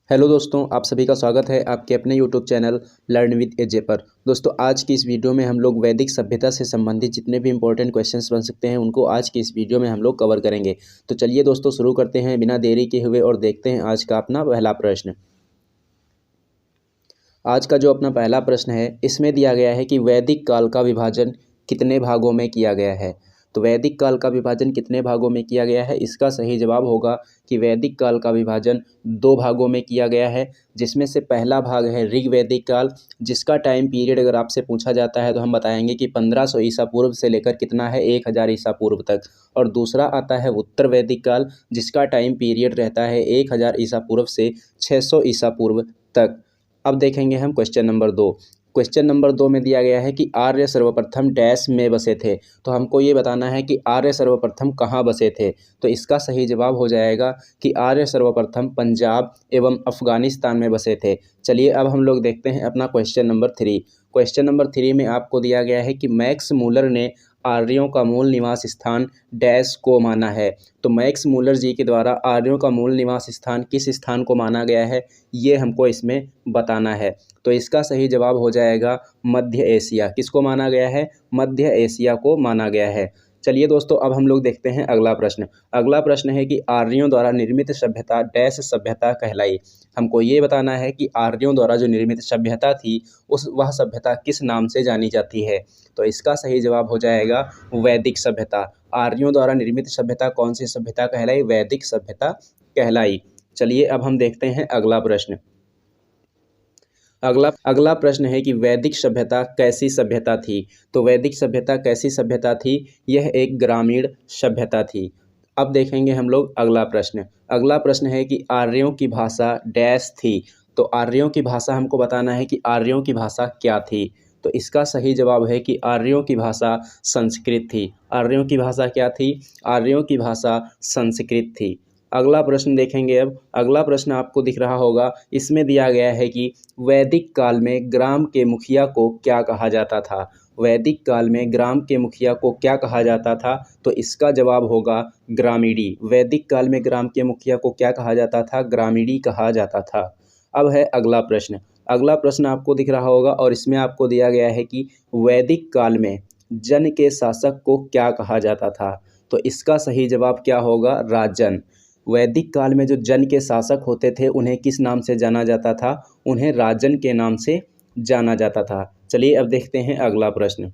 Hello दोस्तों, आप सभी का स्वागत है आपके अपने यूट्यूब चैनल लर्न विद एजे पर। दोस्तों, आज की इस वीडियो में हम लोग वैदिक सभ्यता से संबंधित जितने भी इंपॉर्टेंट क्वेश्चंस बन सकते हैं उनको आज की इस वीडियो में हम लोग कवर करेंगे। तो चलिए दोस्तों, शुरू करते हैं बिना देरी के हुए और देखते हैं आज का अपना पहला प्रश्न। आज का जो अपना पहला प्रश्न है, इसमें दिया गया है कि वैदिक काल का विभाजन कितने भागों में किया गया है। तो वैदिक काल का विभाजन कितने भागों में किया गया है, इसका सही जवाब होगा कि वैदिक काल का विभाजन 2 भागों में किया गया है। जिसमें से पहला भाग है ऋग्वैदिक काल, जिसका टाइम पीरियड अगर आपसे पूछा जाता है तो हम बताएंगे कि 1500 ईसा पूर्व से लेकर कितना है 1000 ईसा पूर्व तक। और दूसरा आता है उत्तर वैदिक काल, जिसका टाइम पीरियड रहता है 1000 ईसा पूर्व से 600 ईसा पूर्व तक। अब देखेंगे हम क्वेश्चन नंबर 2। क्वेश्चन नंबर 2 में दिया गया है कि आर्य सर्वप्रथम डैश में बसे थे। तो हमको ये बताना है कि आर्य सर्वप्रथम कहाँ बसे थे। तो इसका सही जवाब हो जाएगा कि आर्य सर्वप्रथम पंजाब एवं अफगानिस्तान में बसे थे। चलिए अब हम लोग देखते हैं अपना क्वेश्चन नंबर 3। क्वेश्चन नंबर 3 में आपको दिया गया है कि मैक्स मूलर ने आर्यों का मूल निवास स्थान डैश को माना है। तो मैक्स मूलर जी के द्वारा आर्यों का मूल निवास स्थान किस स्थान को माना गया है, ये हमको इसमें बताना है। तो इसका सही जवाब हो जाएगा मध्य एशिया। किसको माना गया है? मध्य एशिया को माना गया है। चलिए दोस्तों, अब हम लोग देखते हैं अगला प्रश्न। अगला प्रश्न है कि आर्यों द्वारा निर्मित सभ्यता डैश सभ्यता कहलाई। हमको ये बताना है कि आर्यों द्वारा जो निर्मित सभ्यता थी वह सभ्यता किस नाम से जानी जाती है। तो इसका सही जवाब हो जाएगा वैदिक सभ्यता। आर्यों द्वारा निर्मित सभ्यता कौन सी सभ्यता कहलाई? वैदिक सभ्यता कहलाई। चलिए अब हम देखते हैं अगला प्रश्न। अगला प्रश्न है कि वैदिक सभ्यता कैसी सभ्यता थी। तो वैदिक सभ्यता कैसी सभ्यता थी? यह एक ग्रामीण सभ्यता थी। अब देखेंगे हम लोग अगला प्रश्न। अगला प्रश्न है कि आर्यों की भाषा डैश थी। तो आर्यों की भाषा हमको बताना है कि आर्यों की भाषा क्या थी। तो इसका सही जवाब है कि आर्यों की भाषा संस्कृत थी। आर्यों की भाषा क्या थी? आर्यों की भाषा संस्कृत थी। अगला प्रश्न देखेंगे। अब अगला प्रश्न आपको दिख रहा होगा, इसमें दिया गया है कि वैदिक काल में ग्राम के मुखिया को क्या कहा जाता था। वैदिक काल में ग्राम के मुखिया को क्या कहा जाता था? तो इसका जवाब होगा ग्रामीणी। वैदिक काल में ग्राम के मुखिया को क्या कहा जाता था? ग्रामीणी कहा जाता था। अब है अगला प्रश्न। अगला प्रश्न आपको दिख रहा होगा और इसमें आपको दिया गया है कि वैदिक काल में जन के शासक को क्या कहा जाता था। तो इसका सही जवाब क्या होगा? राजन। वैदिक काल में जो जन के शासक होते थे उन्हें किस नाम से जाना जाता था? उन्हें राजन के नाम से जाना जाता था। चलिए अब देखते हैं अगला प्रश्न।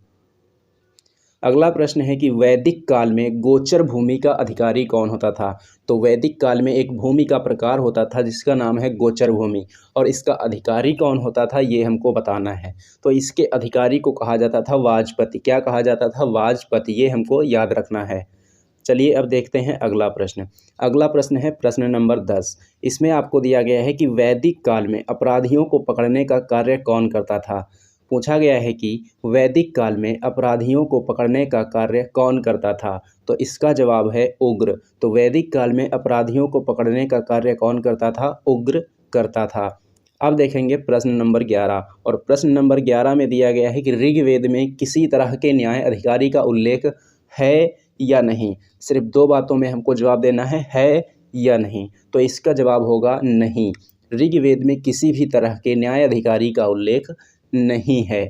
अगला प्रश्न है कि वैदिक काल में गोचर भूमि का अधिकारी कौन होता था। तो वैदिक काल में एक भूमि का प्रकार होता था जिसका नाम है गोचर भूमि, और इसका अधिकारी कौन होता था ये हमको बताना है। तो इसके अधिकारी को कहा जाता था वाजपति। क्या कहा जाता था? वाजपति। ये हमको याद रखना है। चलिए अब देखते हैं अगला प्रश्न। अगला प्रश्न है प्रश्न नंबर 10। इसमें आपको दिया गया है कि वैदिक काल में अपराधियों को पकड़ने का कार्य कौन करता था। पूछा गया है कि वैदिक काल में अपराधियों को पकड़ने का कार्य कौन करता था। तो इसका जवाब है उग्र। तो वैदिक काल में अपराधियों को पकड़ने का कार्य कौन करता था? उग्र करता था। अब देखेंगे प्रश्न नंबर 11। और प्रश्न नंबर 11 में दिया गया है कि ऋग्वेद में किसी तरह के न्याय अधिकारी का उल्लेख है या नहीं। सिर्फ 2 बातों में हमको जवाब देना है या नहीं। तो इसका जवाब होगा नहीं। ऋग्वेद में किसी भी तरह के न्याय अधिकारी का उल्लेख नहीं है।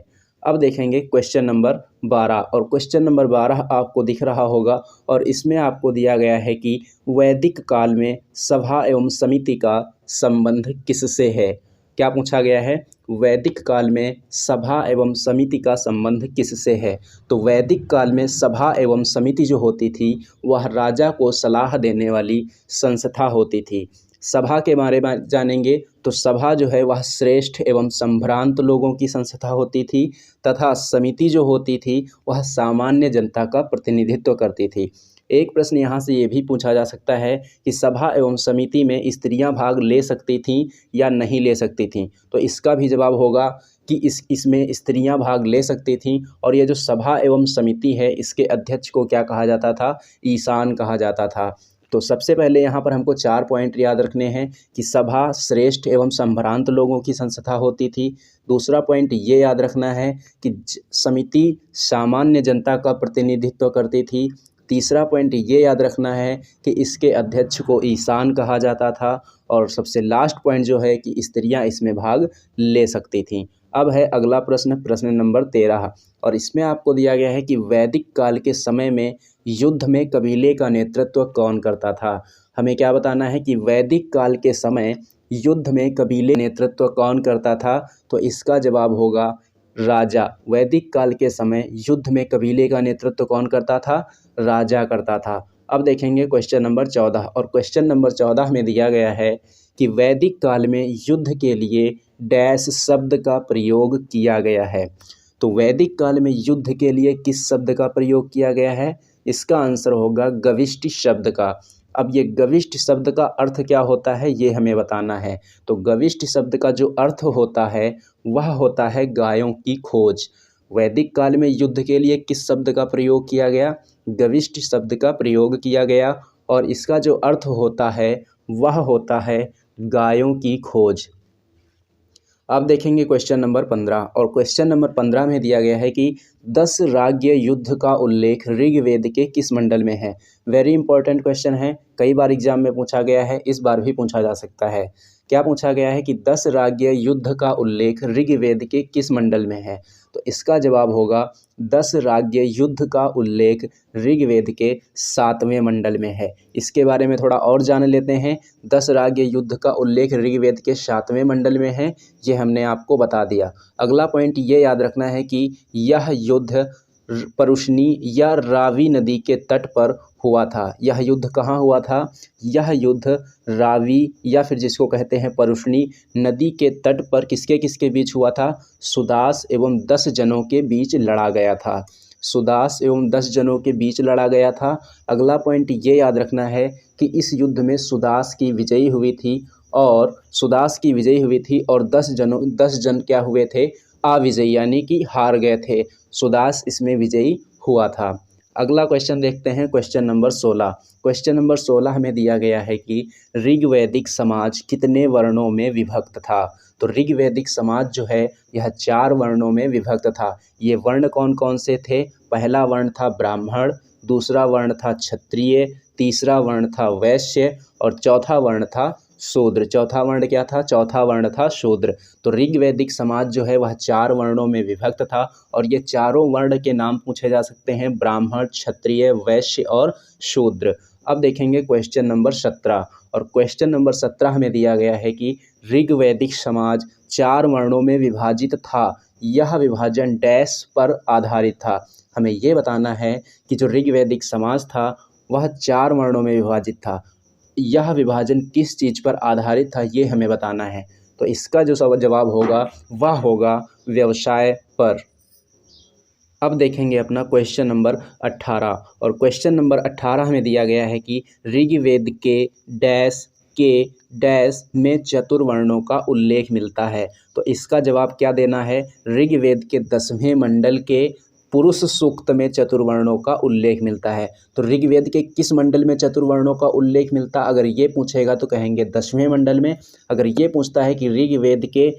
अब देखेंगे क्वेश्चन नंबर 12। और क्वेश्चन नंबर 12 आपको दिख रहा होगा और इसमें आपको दिया गया है कि वैदिक काल में सभा एवं समिति का संबंध किससे है। क्या पूछा गया है? वैदिक काल में सभा एवं समिति का संबंध किससे है। तो वैदिक काल में सभा एवं समिति जो होती थी वह राजा को सलाह देने वाली संस्था होती थी। सभा के बारे में जानेंगे तो सभा जो है वह श्रेष्ठ एवं संभ्रांत लोगों की संस्था होती थी, तथा समिति जो होती थी वह सामान्य जनता का प्रतिनिधित्व करती थी। एक प्रश्न यहाँ से ये भी पूछा जा सकता है कि सभा एवं समिति में स्त्रियां भाग ले सकती थीं या नहीं ले सकती थीं। तो इसका भी जवाब होगा कि इसमें स्त्रियां भाग ले सकती थीं। और ये जो सभा एवं समिति है इसके अध्यक्ष को क्या कहा जाता था? ईशान कहा जाता था। तो सबसे पहले यहाँ पर हमको 4 पॉइंट याद रखने हैं कि सभा श्रेष्ठ एवं संभ्रांत लोगों की संस्था होती थी। दूसरा पॉइंट ये याद रखना है कि समिति सामान्य जनता का प्रतिनिधित्व करती थी। तीसरा पॉइंट ये याद रखना है कि इसके अध्यक्ष को ईशान कहा जाता था। और सबसे लास्ट पॉइंट जो है कि स्त्रियां इसमें भाग ले सकती थीं। अब है अगला प्रश्न, प्रश्न नंबर 13, और इसमें आपको दिया गया है कि वैदिक काल के समय में युद्ध में कबीले का नेतृत्व कौन करता था। हमें क्या बताना है कि वैदिक काल के समय युद्ध में कबीले नेतृत्व कौन करता था। तो इसका जवाब होगा राजा। वैदिक काल के समय युद्ध में कबीले का नेतृत्व कौन करता था? राजा करता था। अब देखेंगे क्वेश्चन नंबर 14, और क्वेश्चन नंबर 14 में दिया गया है कि वैदिक काल में युद्ध के लिए डैश शब्द का प्रयोग किया गया है। तो वैदिक काल में युद्ध के लिए किस शब्द का प्रयोग किया गया है? इसका आंसर होगा गविष्ट शब्द का। अब ये गविष्ट शब्द का अर्थ क्या होता है ये हमें बताना है। तो गविष्ट शब्द का जो अर्थ होता है वह होता है गायों की खोज। वैदिक काल में युद्ध के लिए किस शब्द का प्रयोग किया गया? गविष्ट शब्द का प्रयोग किया गया, और इसका जो अर्थ होता है वह होता है गायों की खोज। अब देखेंगे क्वेश्चन नंबर 15, और क्वेश्चन नंबर 15 में दिया गया है कि 10 राज्य युद्ध का उल्लेख ऋग्वेद के किस मंडल में है। वेरी इंपॉर्टेंट क्वेश्चन है, कई बार एग्जाम में पूछा गया है, इस बार भी पूछा जा सकता है। क्या पूछा गया है कि 10 राज्य युद्ध का उल्लेख ऋग्वेद के किस मंडल में है। तो इसका जवाब होगा 10 राज्य युद्ध का उल्लेख ऋग्वेद के 7वें मंडल में है। इसके बारे में थोड़ा और जान लेते हैं। 10 राज्य युद्ध का उल्लेख ऋग्वेद के 7वें मंडल में है, ये हमने आपको बता दिया। अगला पॉइंट ये याद रखना है कि यह युद्ध परुष्णी या रावी नदी के तट पर हुआ था। यह युद्ध कहाँ हुआ था? यह युद्ध रावी या फिर जिसको कहते हैं परुष्णी नदी के तट पर किसके किसके बीच हुआ था? सुदास एवं 10 जनों के बीच लड़ा गया था। सुदास एवं 10 जनों के बीच लड़ा गया था। अगला पॉइंट ये याद रखना है कि इस युद्ध में सुदास की विजयी हुई थी, और सुदास की विजयी हुई थी और 10 जन क्या हुए थे? अविजयी, यानी कि हार गए थे। सुदास इसमें विजयी हुआ था। अगला क्वेश्चन देखते हैं, क्वेश्चन नंबर 16। क्वेश्चन नंबर 16 हमें दिया गया है कि ऋग्वैदिक समाज कितने वर्णों में विभक्त था। तो ऋग्वैदिक समाज जो है यह 4 वर्णों में विभक्त था। ये वर्ण कौन कौन से थे? पहला वर्ण था ब्राह्मण, दूसरा वर्ण था क्षत्रिय, तीसरा वर्ण था वैश्य, और चौथा वर्ण था शूद्र। चौथा वर्ण क्या था? चौथा वर्ण था शूद्र। तो ऋग्वैदिक समाज जो है वह 4 वर्णों में विभक्त था, और ये चारों वर्ण के नाम पूछे जा सकते हैं, ब्राह्मण, क्षत्रिय, वैश्य और शूद्र। अब देखेंगे क्वेश्चन नंबर 17, और क्वेश्चन नंबर 17 में दिया गया है कि ऋग्वैदिक समाज 4 वर्णों में विभाजित था। यह विभाजन डैश पर आधारित था। हमें ये बताना है कि जो ऋग्वैदिक समाज था वह 4 वर्णों में विभाजित था। यह विभाजन किस चीज़ पर आधारित था ये हमें बताना है। तो इसका जो जवाब होगा वह होगा व्यवसाय पर। अब देखेंगे अपना क्वेश्चन नंबर 18, और क्वेश्चन नंबर 18 में दिया गया है कि ऋग्वेद के डैश में चतुर्वर्णों का उल्लेख मिलता है। तो इसका जवाब क्या देना है? ऋग्वेद के 10वें मंडल के पुरुष सूक्त में चतुर्वर्णों का उल्लेख मिलता है। तो ऋग्वेद के किस मंडल में चतुर्वर्णों का उल्लेख मिलता? अगर ये पूछेगा तो कहेंगे 10वें मंडल में। अगर ये पूछता है कि ऋग्वेद के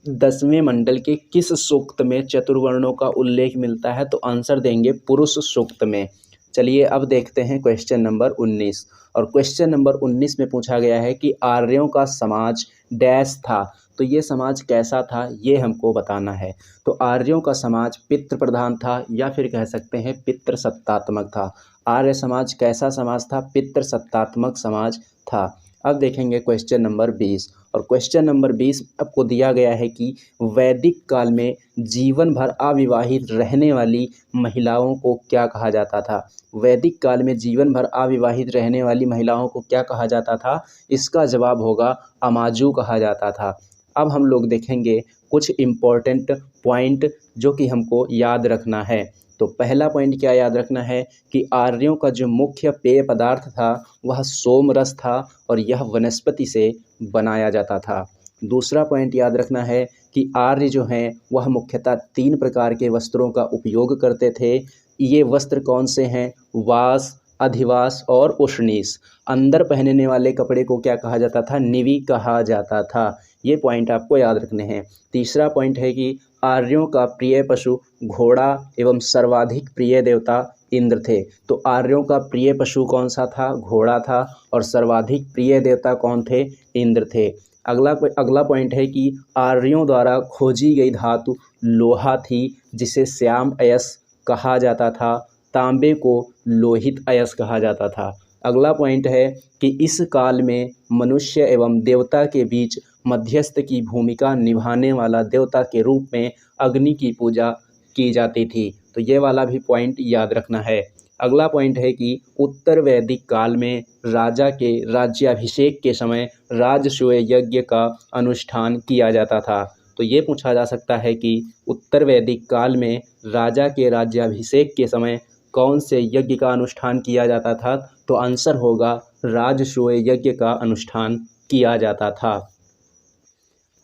10वें मंडल के किस सूक्त में चतुर्वर्णों का उल्लेख मिलता है, तो आंसर देंगे पुरुष सूक्त में। चलिए अब देखते हैं क्वेश्चन नंबर 19, और क्वेश्चन नंबर 19 में पूछा गया है कि आर्यों का समाज डैश था। तो ये समाज कैसा था ये हमको बताना है। तो आर्यों का समाज पितृ प्रधान था, या फिर कह सकते हैं पितृसत्तात्मक था। आर्य समाज कैसा समाज था? पितृसत्तात्मक समाज था। अब देखेंगे क्वेश्चन नंबर 20, और क्वेश्चन नंबर 20 आपको दिया गया है कि वैदिक काल में जीवन भर अविवाहित रहने वाली महिलाओं को क्या कहा जाता था। वैदिक काल में जीवन भर अविवाहित रहने वाली महिलाओं को क्या कहा जाता था? इसका जवाब होगा अमाजू कहा जाता था। अब हम लोग देखेंगे कुछ इम्पोर्टेंट पॉइंट जो कि हमको याद रखना है। तो पहला पॉइंट क्या याद रखना है कि आर्यों का जो मुख्य पेय पदार्थ था वह सोम रस था, और यह वनस्पति से बनाया जाता था। दूसरा पॉइंट याद रखना है कि आर्य जो हैं वह मुख्यतः 3 प्रकार के वस्त्रों का उपयोग करते थे। ये वस्त्र कौन से हैं? वास, अधिवास और उष्णीस। अंदर पहनने वाले कपड़े को क्या कहा जाता था? निवि कहा जाता था। ये पॉइंट आपको याद रखने हैं। तीसरा पॉइंट है कि आर्यों का प्रिय पशु घोड़ा एवं सर्वाधिक प्रिय देवता इंद्र थे। तो आर्यों का प्रिय पशु कौन सा था? घोड़ा था। और सर्वाधिक प्रिय देवता कौन थे? इंद्र थे। अगला पॉइंट है कि आर्यों द्वारा खोजी गई धातु लोहा थी, जिसे श्याम अयस्क कहा जाता था। तांबे को लोहित अयस्क कहा जाता था। अगला पॉइंट है कि इस काल में मनुष्य एवं देवता के बीच मध्यस्थ की भूमिका निभाने वाला देवता के रूप में अग्नि की पूजा की जाती थी। तो ये वाला भी पॉइंट याद रखना है। अगला पॉइंट है कि उत्तर वैदिक काल में राजा के राज्याभिषेक के समय राजसूय यज्ञ का अनुष्ठान किया जाता था। तो ये पूछा जा सकता है कि उत्तर वैदिक काल में राजा के राज्याभिषेक के समय कौन से यज्ञ का अनुष्ठान किया जाता था? तो आंसर होगा राजसूय यज्ञ का अनुष्ठान किया जाता था।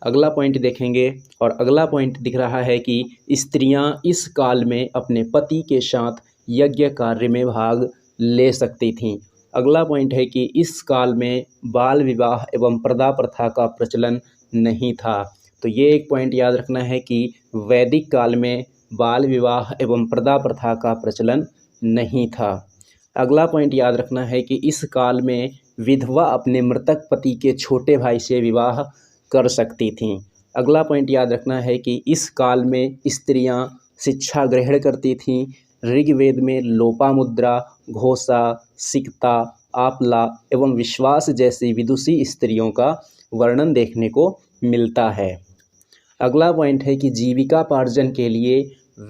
अगला पॉइंट देखेंगे और अगला पॉइंट दिख रहा है कि स्त्रियां इस काल में अपने पति के साथ यज्ञ कार्य में भाग ले सकती थीं। अगला पॉइंट है कि इस काल में बाल विवाह एवं प्रदा प्रथा का प्रचलन नहीं था। तो ये एक पॉइंट याद रखना है कि वैदिक काल में बाल विवाह एवं प्रदा प्रथा का प्रचलन नहीं था। अगला पॉइंट याद रखना है कि इस काल में विधवा अपने मृतक पति के छोटे भाई से विवाह कर सकती थीं। अगला पॉइंट याद रखना है कि इस काल में स्त्रियां शिक्षा ग्रहण करती थीं। ऋग्वेद में लोपामुद्रा, घोषा, सिकता, आपला एवं विश्वास जैसी विदुषी स्त्रियों का वर्णन देखने को मिलता है। अगला पॉइंट है कि जीविकापार्जन के लिए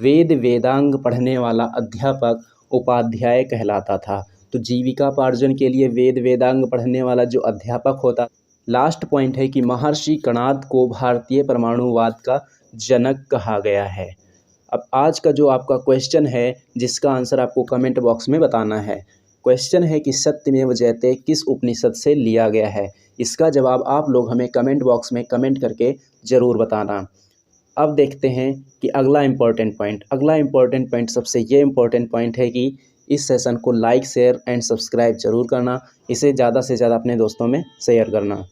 वेद वेदांग पढ़ने वाला अध्यापक उपाध्याय कहलाता था। तो जीविकापार्जन के लिए वेद वेदांग पढ़ने वाला जो अध्यापक होता। लास्ट पॉइंट है कि महर्षि कणाद को भारतीय परमाणुवाद का जनक कहा गया है। अब आज का जो आपका क्वेश्चन है, जिसका आंसर आपको कमेंट बॉक्स में बताना है। क्वेश्चन है कि सत्यमेव जयते किस उपनिषद से लिया गया है? इसका जवाब आप लोग हमें कमेंट बॉक्स में कमेंट करके ज़रूर बताना। अब देखते हैं कि अगला इम्पोर्टेंट पॉइंट सबसे ये इम्पोर्टेंट पॉइंट है कि इस सेशन को लाइक, शेयर एंड सब्सक्राइब जरूर करना। इसे ज़्यादा से ज़्यादा अपने दोस्तों में शेयर करना।